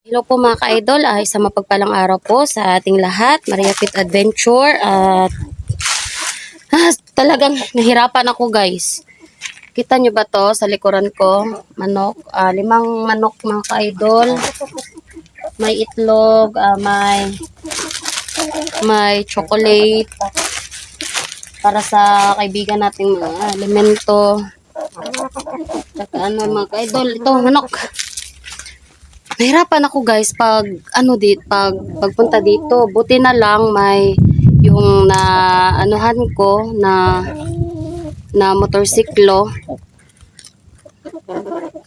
Hello po mga ka-idol, isang mapagpalang araw po sa ating lahat. Maria Fit Adventure at talagang nahirapan ako guys. Kita nyo ba to sa likuran ko? Manok, 5 manok mga ka-idol. May itlog, may chocolate para sa kaibigan nating mga alimento. Saka mga ka-idol, ito manok. Nahirapan ako guys pag pagpunta dito. Buti na lang may yung anuhan ko na motorsiklo.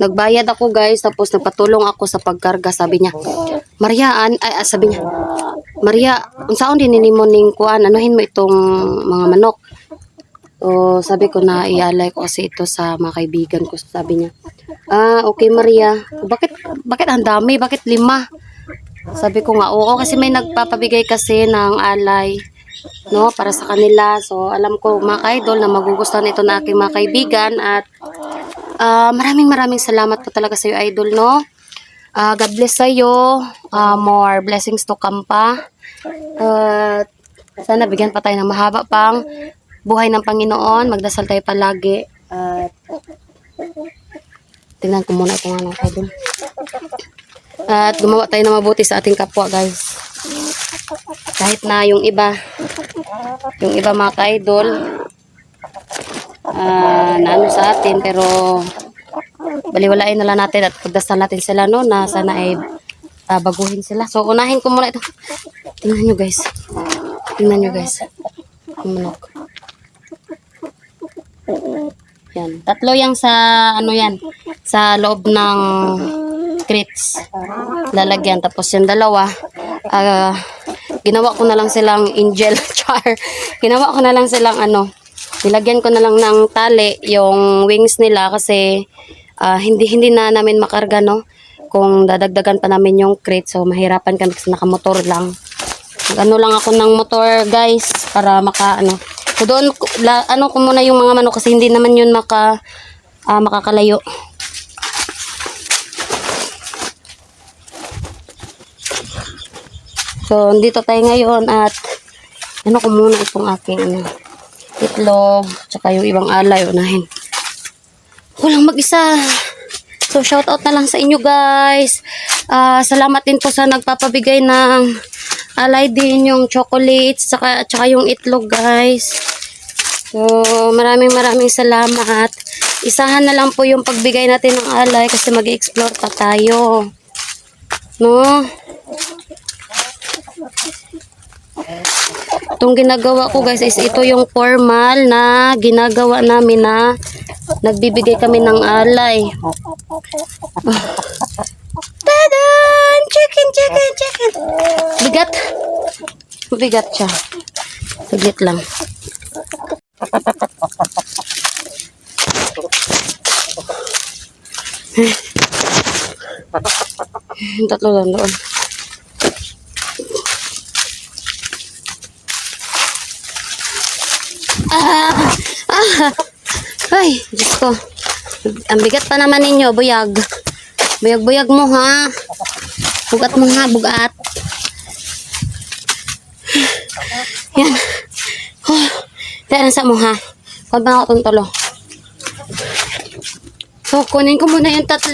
Nagbayad ako guys, tapos nagpatulong ako sa pagkarga. Sabi niya, Maria, unsaon din nimo ning kuan, anuhin mo itong mga manok. O sabi ko na ialay ko kasi ito sa mga kaibigan ko. Sabi niya, okay Maria. Bakit ang dami? Bakit 5? Sabi ko nga, oo kasi may nagpapabigay kasi ng alay, no, para sa kanila. So alam ko mga ka-idol na magugustuhan ito na aking mga kaibigan at maraming salamat po talaga sa iyo idol, no. God bless sa iyo. More blessings to come pa. Sana bigyan pa tayo ng mahaba pang buhay ng Panginoon. Magdasal tayo palagi. At tingnan ko muna itong idol. At gumawa tayo ng mabuti sa ating kapwa guys. Kahit na yung iba mga ka-idol naano sa atin, pero baliwalain na lang natin at pagdasal natin sila, no, na sana ay baguhin sila. So unahin ko muna ito. Tingnan nyo guys. Ang manok. Yan. 3 yang sa sa loob ng crates lalagyan, tapos yung 2 ginawa ko na lang silang angel char. Ginawa ko na lang silang nilagyan ko na lang ng tali yung wings nila kasi hindi na namin makarga, no, kung dadagdagan pa namin yung crate. So mahirapan kami kasi nakamotor lang. Lang ako ng motor guys para so doon ko muna yung mga manok kasi hindi naman yun makakalayo. So dito tayo ngayon at ko muna itong aking itlog tsaka yung ibang alay unahin. Walang mag-isa. So shout out na lang sa inyo guys. Salamat din po sa nagpapabigay ng alay din, yung chocolates tsaka yung itlog guys. So maraming salamat. Isahan na lang po yung pagbigay natin ng alay kasi mag-explore pa tayo, no. Itong ginagawa ko guys is ito yung formal na ginagawa namin na nagbibigay kami ng alay. Tadan! Chicken! Bigat siya. Saglit lang. Yung 3 lang doon. Ay, Diyos ko. Ang bigat pa naman ninyo, buyag. Buyag mo ha. Bugat mo ha, bugat. Yan. Dahil sa mo ha. Huwag na ako itong tulo. So, kunin ko muna yung 3.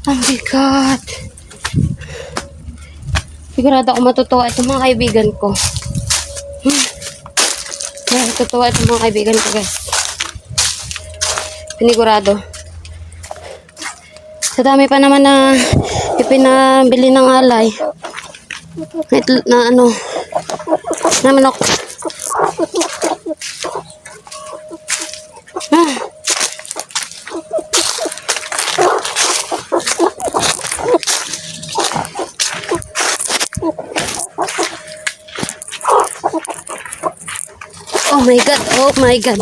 Ang bigat. Sigurado ako matutuwa itong mga kaibigan ko. Matutuwa itong mga kaibigan ko guys. Pinigurado. Sa dami pa naman na ipinabili ng alay. Na manok. Oh my god.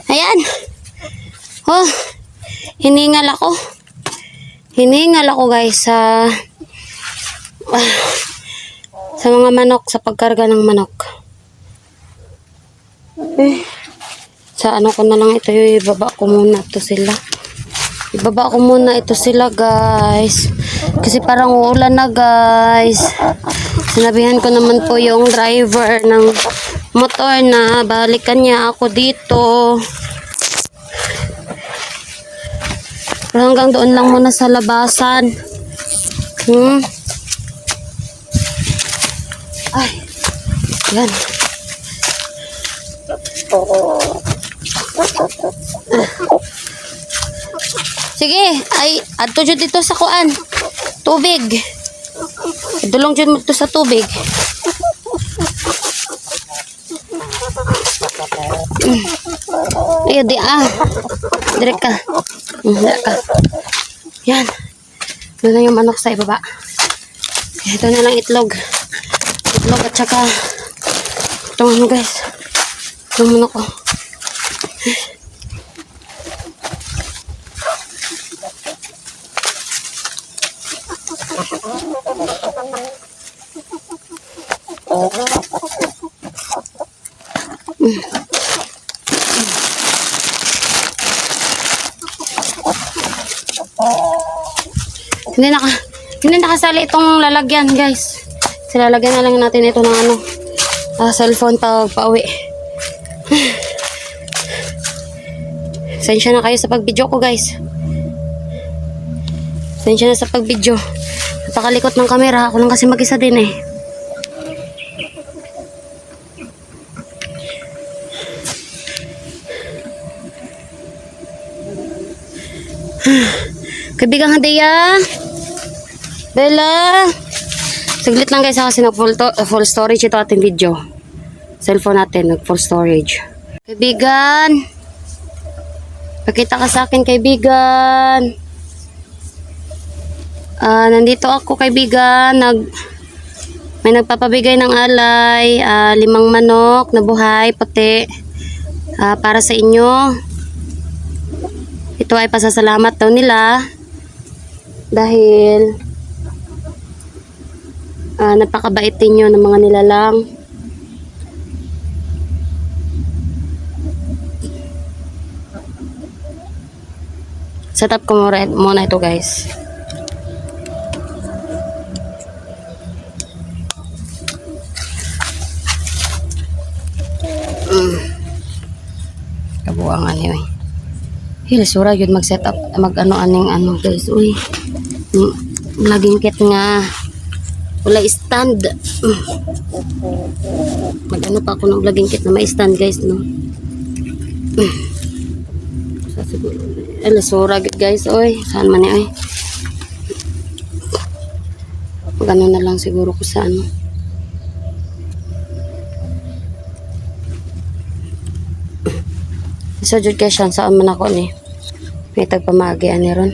Ayan. Hiningal ako guys sa mga manok, sa pagkarga ng manok. Sa ano ko na lang ito, ibaba ko muna ito sila. Ibaba ko muna ito sila, guys. Kasi parang uulan na, guys. Sinabihan ko naman po yung driver ng motor na balikan niya ako dito. Pero hanggang doon lang muna sa labasan. Ay. Yan. Sige, ay adto jud dito sa kuan. Tubig. Dulong jud mo dito sa tubig. Ayo di Dire ka. Dire ka. Yan. Ito na yung manok sa ibaba. Ito na lang itlog. Itlog at saka itong ano, guys. Itong manok ko. Hindi nakasali itong lalagyan, guys. Silalagyan na lang natin ito ng ano, cellphone pag pauwi. Sensya na kayo sa pag-video ko, guys. Sensya na sa pag-video. Napakalikot ng camera. Ako lang kasi mag-isa din eh. Kaibigang Hadeya, Bella, saglit lang guys kasi nag-full storage ito ating video. Cellphone natin nag-full storage. Kaibigan, pakita ka sa akin, kaibigan. Nandito ako, kaibigan. May nagpapabigay ng alay, 5 manok na buhay, puti, para sa inyo. Ito ay pasasalamat daw nila dahil napakabait ninyo ng mga nilalang. Set up ko muna ito, guys. Kabuangan yun. Hilisura yun mag-set up, mag-ano-aning guys. Uy, laging kit nga. Wala stand. Mag-ano pa ako ng laging kit na may stand, guys, no? Hilisura guys, uy. Saan man niya, uy? Mag-ano na lang siguro ko sa ano. So, jud kaya siya, saan man ako ni? May tagpamagi, ani ron.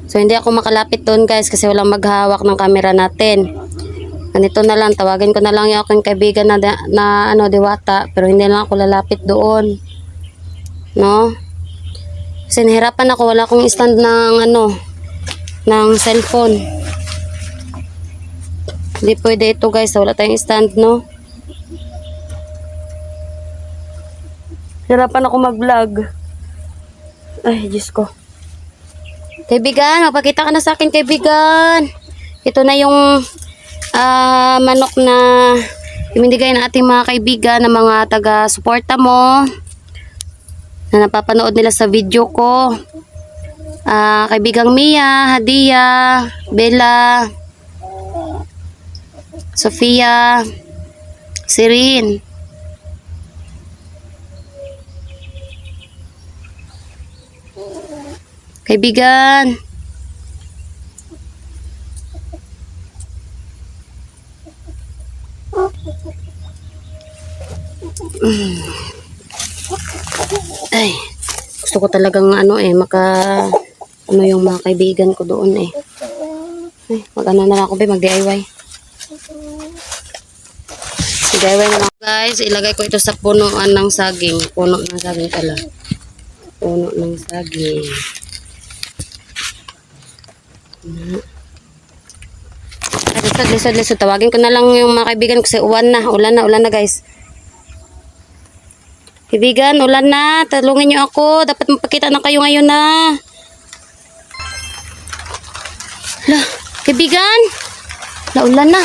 So, hindi ako makalapit doon, guys, kasi walang maghawak ng camera natin. Ganito na lang, tawagin ko na lang yung aking kaibigan na Diwata, pero hindi lang ako lalapit doon. No? Kasi nahirapan ako, wala akong stand ng ng cellphone. Hindi pwede ito, guys, wala tayong stand, no? Hirapan ako mag-vlog. Ay, Diyos ko. Kaibigan, magpakita ka na sa akin, kaibigan. Ito na yung manok na ibinigay ng ating mga kaibigan na mga taga-suporta mo na napapanood nila sa video ko. Kaibigang Mia, Hadia, Bella, Sofia, Sirin. Kaibigan. Ay, gusto ko talagang yung mga kaibigan ko doon eh. Ay, mag-ano na lang ako, mag-DIY. Mag-DIY na lang. Guys, ilagay ko ito sa punuan ng saging. Puno ng saging pala. Puno ng saging. Lisod. Tawagin ko na lang yung mga kaibigan kasi ulan na guys. Kaibigan, ulan na. Tulungan niyo ako. Dapat magpakita na kayo ngayon na. Lah, kaibigan. Ulan na.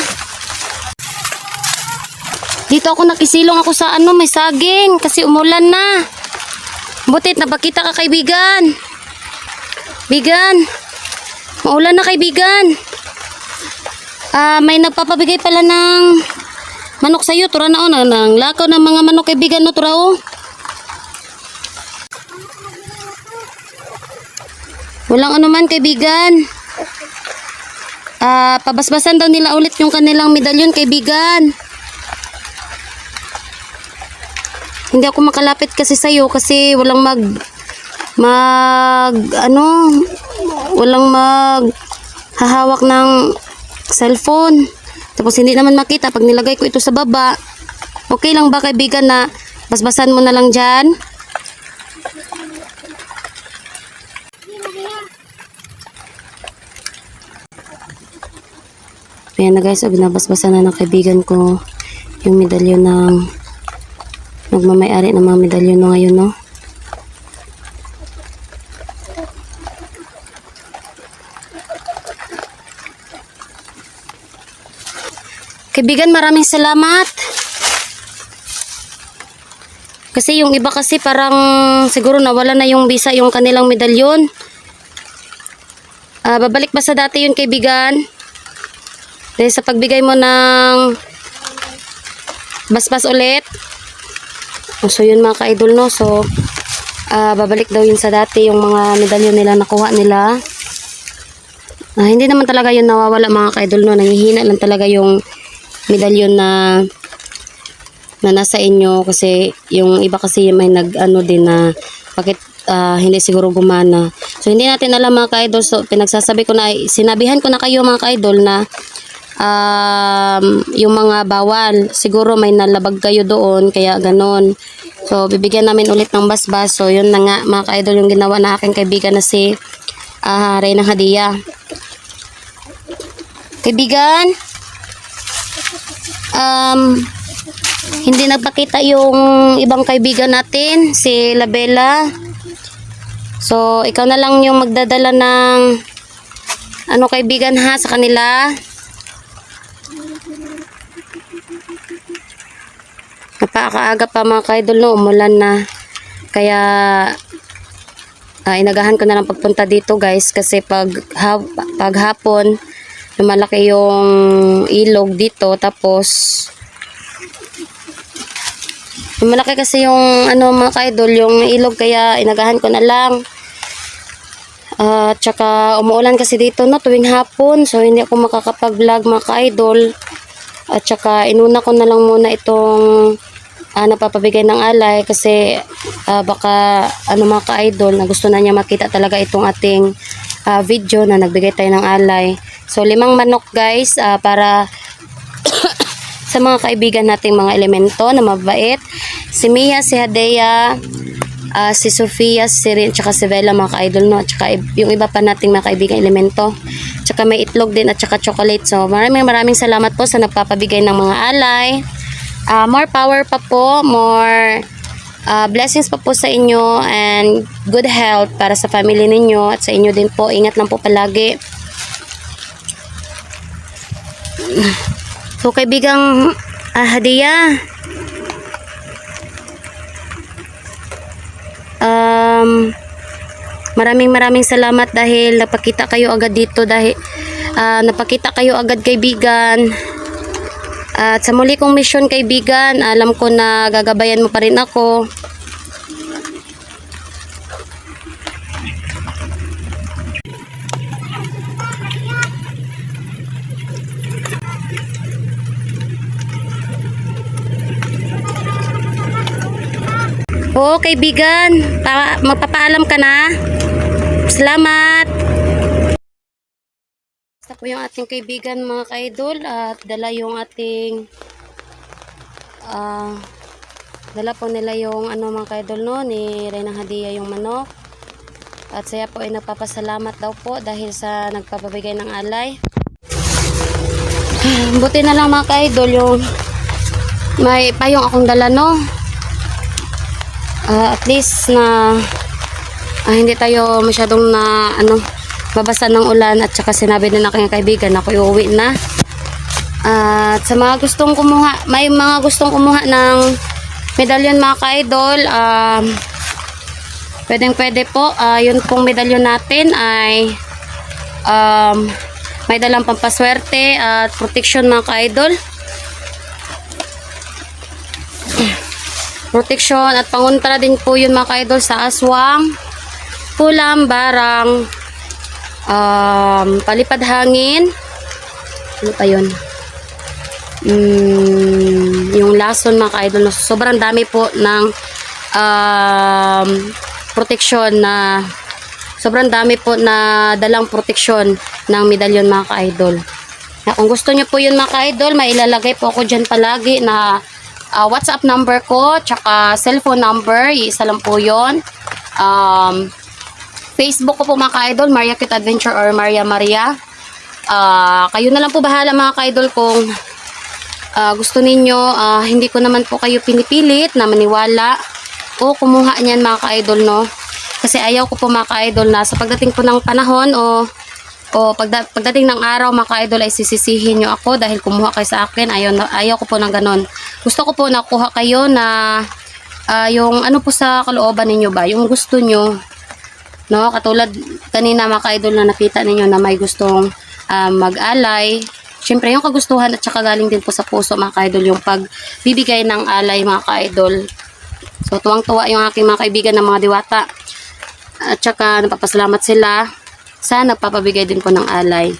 Dito ako nakisilong ako sa may saging kasi umulan na. Butit, napakita ka kaibigan. Bigan. Maulan na kaibigan. May nagpapabigay pala ng manok sa'yo. Tura na nang lakaw ng mga manok kaibigan no, tura o. Walang anuman kaibigan. Pabasbasan daw nila ulit yung kanilang medalyon kaibigan. Hindi ako makalapit kasi sa'yo kasi walang walang hahawak ng cellphone. Tapos hindi naman makita pag nilagay ko ito sa baba. Okay lang ba kaibigan na basbasan mo na lang dyan? Ayan na guys, binabasbasan na ng kaibigan ko yung medalyon ng nagmamayari ng mga medalyon no ngayon no. Kaibigan, maraming salamat. Kasi yung iba kasi parang siguro nawala na yung visa yung kanilang medalyon. Babalik ba sa dati yun kaibigan? Dahil sa pagbigay mo ng basbas ulit. So yun mga ka-idol no. So babalik daw yun sa dati yung mga medalyon nila nakuha nila. Hindi naman talaga yun nawawala mga ka-idol no. Nangihina lang talaga yung medalyon na nasa inyo kasi yung iba kasi may nag-ano din na bakit hindi siguro gumana. So hindi natin alam mga ka-idol. So pinagsasabi ko na, sinabihan ko na kayo mga ka-idol na yung mga bawal siguro may nalabag kayo doon kaya ganon. So bibigyan namin ulit ng basbas. So yun na nga mga ka-idol yung ginawa na aking kaibigan na si Reyna Hadia. Kaibigan, hindi nagpakita yung ibang kaibigan natin, si Labella. So ikaw na lang yung magdadala ng kaibigan ha sa kanila. Napakaaga pa mga ka-idol no, umulan na. Kaya inagahan ko na lang pagpunta dito guys kasi pag hapon lumalaki yung ilog dito, tapos malaki kasi yung mga ka-idol yung ilog, kaya inagahan ko na lang. Tsaka umuulan kasi dito no tuwing hapon, so hindi ako makakapag-vlog mga ka-idol. At tsaka inuna ko na lang muna itong napapabigay ng alay kasi baka mga ka-idol na gusto na niya makita talaga itong ating video na nagbigay tayo ng alay. So 5 manok guys para sa mga kaibigan nating mga elemento na mabait. Si Mia, si Hadea, si Sofia, si Rin, tsaka si Bella mga ka-idol no. At tsaka yung iba pa nating mga kaibigan elemento. Tsaka may itlog din at tsaka chocolate. So maraming salamat po sa nagpapabigay ng mga alay. More power pa po, more blessings pa po sa inyo and good health para sa family ninyo at sa inyo din po. Ingat lang po palagi. So kaibigang Hadia, maraming salamat dahil napakita kayo agad dito, dahil napakita kayo agad kaibigan. At sa muli kong mission kaibigan, alam ko na gagabayan mo pa rin ako. Oo kaibigan, magpapaalam ka na. Salamat. Basta po yung ating kaibigan mga ka-idol at dala yung ating dala po nila yung mga ka-idol no, ni Reyna Hadia yung manok. At saya po ay nagpapasalamat daw po dahil sa nagpapabigay ng alay. Buti na lang mga ka-idol yung may payong akong dala no. At least na hindi tayo masyadong na mabasa ng ulan, at saka sinabi din ng aking kaibigan na ako uuwi na. At sa mga gustong kumuha, may mga gustong kumuha ng medalyon mga ka-idol, pwede po. Yun pong medalyon natin ay may dalang pampaswerte at protection mga ka-idol. Protection at pangontra din po yun mga ka-idol sa aswang, pulam, barang, palipad hangin, ano pa yun? Yung lason mga ka-idol. Sobrang dami po ng protection na sobrang dami po na dalang protection ng medalyon mga ka-idol. Kung gusto nyo po yun mga ka-idol, may ilalagay po ako dyan palagi na WhatsApp number ko, tsaka cellphone number, isa lang po yun. Facebook ko po mga ka-idol, Maria Cute Adventure or Maria Maria. Kayo na lang po bahala mga ka-idol kung gusto ninyo. Hindi ko naman po kayo pinipilit na maniwala o kumuha niyan mga ka-idol, no? Kasi ayaw ko po mga ka-idol na sa pagdating po ng panahon o pagdating ng araw mga ka-idol ay sisisihin nyo ako dahil kumuha kayo sa akin. Ayaw ko po ng ganon. Gusto ko po nakuha kayo na yung ano po sa kalooban ninyo ba, yung gusto nyo, no? Katulad kanina mga ka-idol na nakita ninyo na may gustong mag-alay. Siyempre yung kagustuhan at saka galing din po sa puso mga ka-idol yung pagbibigay ng alay mga ka-idol. So tuwang-tuwa yung aking mga kaibigan ng mga diwata, at saka napapasalamat sila sa nagpapabigay din po ng alay.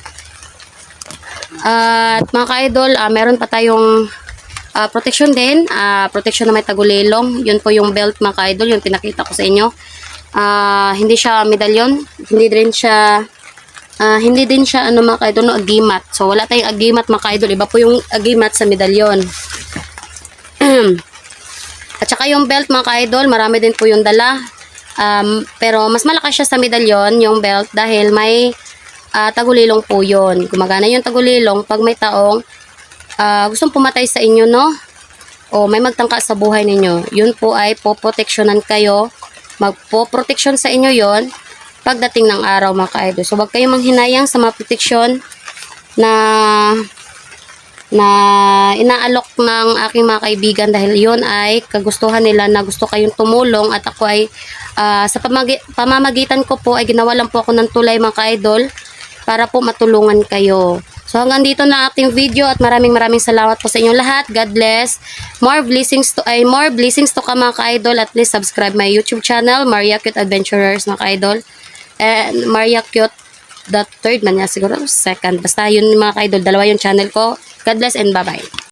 At mga ka-idol, meron pa tayong protection din, protection na may tagulilong. Yun po yung belt mga ka-idol, yung pinakita ko sa inyo. Hindi siya medalyon, hindi din siya mga ka-idol, no, agimat. So wala tayong agimat mga ka-idol, iba po yung agimat sa medalyon. At saka yung belt mga ka-idol, marami din po yung dala. Pero mas malakas siya sa medalyon, yung belt, dahil may tagulilong po yun. Gumagana yung tagulilong pag may taong gustong pumatay sa inyo, no? O may magtangka sa buhay ninyo. Yun po ay poproteksyonan kayo. Magpo-proteksyon sa inyo yon pagdating ng araw mga ka-idol. So wag kayong manghinayang sa mga proteksyon na inaalok ng aking mga kaibigan, dahil yun ay kagustuhan nila na gusto kayong tumulong, at ako ay sa pamamagitan ko po ay ginawa lang po ako ng tulay mga ka-idol para po matulungan kayo. So hanggang dito na ating video, at maraming salamat po sa inyong lahat. God bless. More blessings to come mga ka-idol. At please subscribe my YouTube channel, Maria Cute Adventurers mga ka-idol. And Maria Cute the third man niya siguro, second. Basta yun mga ka-idol, dalawa yung channel ko. God bless and bye-bye.